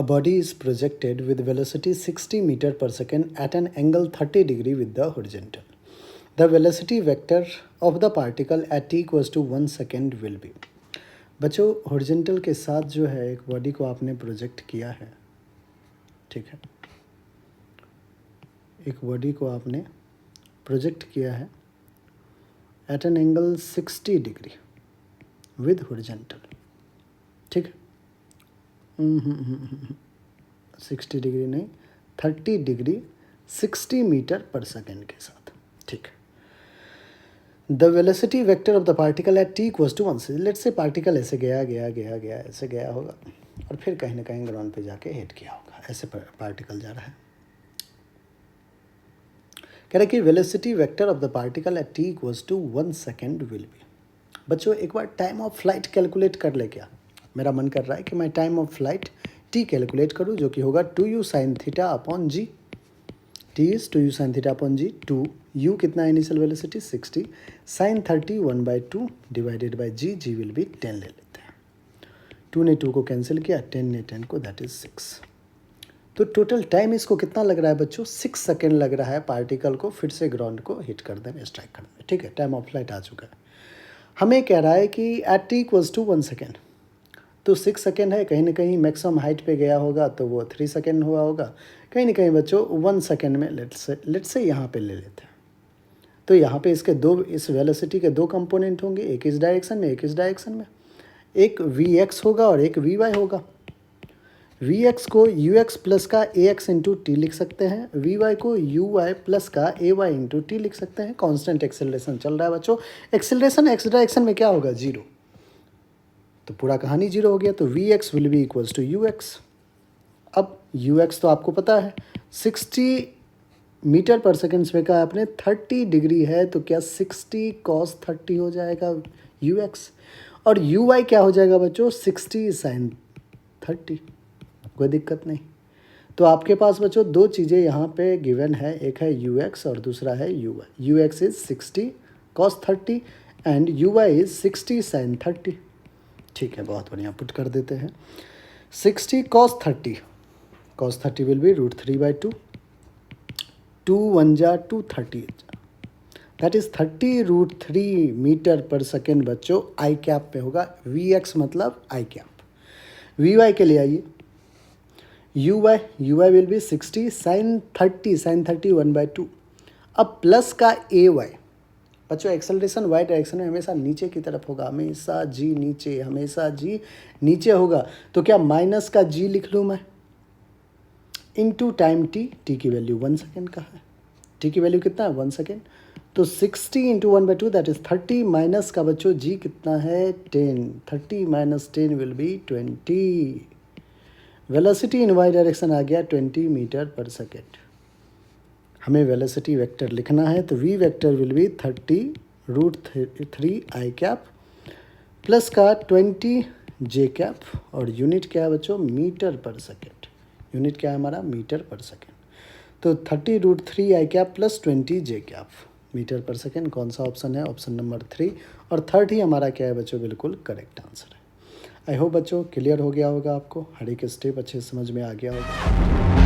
A body is projected with velocity 60 meter per second at an angle 30 degree with the horizontal. The velocity vector of the particle at t equals to 1 second will be. बच्चों horizontal के साथ जो है एक body को आपने project किया है, ठीक है, एक बॉडी को आपने प्रोजेक्ट किया है at an angle 60 degree with horizontal, ठीक है, 60 डिग्री नहीं, 30 डिग्री 60 मीटर पर सेकेंड के साथ, ठीक है। The velocity vector of the particle at t equals to 1 से, लेट से पार्टिकल ऐसे गया गया गया गया ऐसे गया होगा और फिर कहीं ना कहीं ग्राउंड पे जाके हिट किया होगा, ऐसे पार्टिकल जा रहा है। कह रहा है कि velocity vector of the particle at t equals to 1 second will be. बच्चों एक बार टाइम ऑफ फ्लाइट कैलकुलेट कर ले, क्या मेरा मन कर रहा है कि मैं time of flight t calculate करूं, जो कि होगा 2u sin theta upon g. T is 2u sin theta upon g. 2u कितना है initial velocity 60, sin 30 1/2 divided by g, g will be 10 ले लेते हैं। 2 ने 2 को कैंसिल किया, 10 ने 10 को, दैट इज 6। तो टोटल टाइम इसको कितना लग रहा है बच्चों, 6 सेकेंड लग रहा है पार्टिकल को फिर से ग्राउंड को हिट कर देने, स्ट्राइक करने में, ठीक है। टाइम ऑफ फ्लाइट आ चुका है। हमें कह रहा है कि at t equals to 1 second, तो 6 सेकेंड है, कहीं ना कहीं मैक्सिमम हाइट पे गया होगा तो वो 3 सेकेंड हुआ होगा, कहीं ना कहीं बच्चों 1 सेकेंड में लेट से यहाँ पे ले लेते हैं। तो यहाँ पे इसके दो, इस वेलोसिटी के दो कंपोनेंट होंगे, एक इस डायरेक्शन में एक इस डायरेक्शन में, एक वी एक्स होगा और एक वी वाई होगा। वी एक्स को यू एक्स प्लस का ए एक्स इंटू टी लिख सकते हैं, वी वाई को यू वाई प्लस का ए वाई इंटू टी लिख सकते हैं। कांस्टेंट एक्सेलरेशन चल रहा है बच्चों, एक्सेलरेशन एक्स डायरेक्शन में क्या होगा, 0, तो पूरा कहानी 0 हो गया। तो v x will be equals to u x. अब यू एक्स तो आपको पता है 60 मीटर पर सेकेंड में का आपने 30 डिग्री है, तो क्या 60 cos 30 हो जाएगा यू एक्स, और यू वाई क्या हो जाएगा बच्चों 60 sin 30, कोई दिक्कत नहीं। तो आपके पास बच्चों दो चीज़ें यहाँ पे गिवन है, एक है यू एक्स और दूसरा है u y. U x is 60 cos 30 and u y is 60 sin 30, ठीक है, बहुत बढ़िया, पुट कर देते हैं। 60 cos 30, cos 30 विल बी √3/2, 2 1 जा 230, दैट इज 30√3 मीटर पर सेकेंड बच्चों आई कैप पे होगा। वी एक्स मतलब आई कैप। वी वाई के लिए आइए, u y will be 60 sin 30 1/2। अब प्लस का ए वाई, बच्चों एक्सेलरेशन वाई डायरेक्शन में हमेशा नीचे की तरफ होगा, हमेशा जी नीचे, हमेशा जी नीचे होगा, तो क्या माइनस का जी लिख लूँ मैं, इनटू टाइम टी, टी की वैल्यू 1 सेकेंड का है, टी की वैल्यू कितना है 1 सेकेंड, तो 60 इंटू 1/2 दैट इज 30, माइनस का बच्चों जी कितना है 10, 30 minus 10 will be 20। Velocity in Y direction आ गया 20 मीटर पर सेकेंड। हमें वेलोसिटी वेक्टर लिखना है, तो v vector will be 30√3 i cap plus का 20 जे कैप, और यूनिट क्या है बच्चों मीटर पर सेकेंड। यूनिट क्या है हमारा मीटर पर सेकेंड। तो 30√3 i cap plus 20 J cap metre पर सेकेंड, कौन सा ऑप्शन है, ऑप्शन नंबर 3, और थर्ड ही हमारा क्या है बच्चों, बिल्कुल करेक्ट आंसर है। आई होप बच्चों क्लियर हो गया होगा आपको, हर एक स्टेप अच्छे से समझ में आ गया होगा।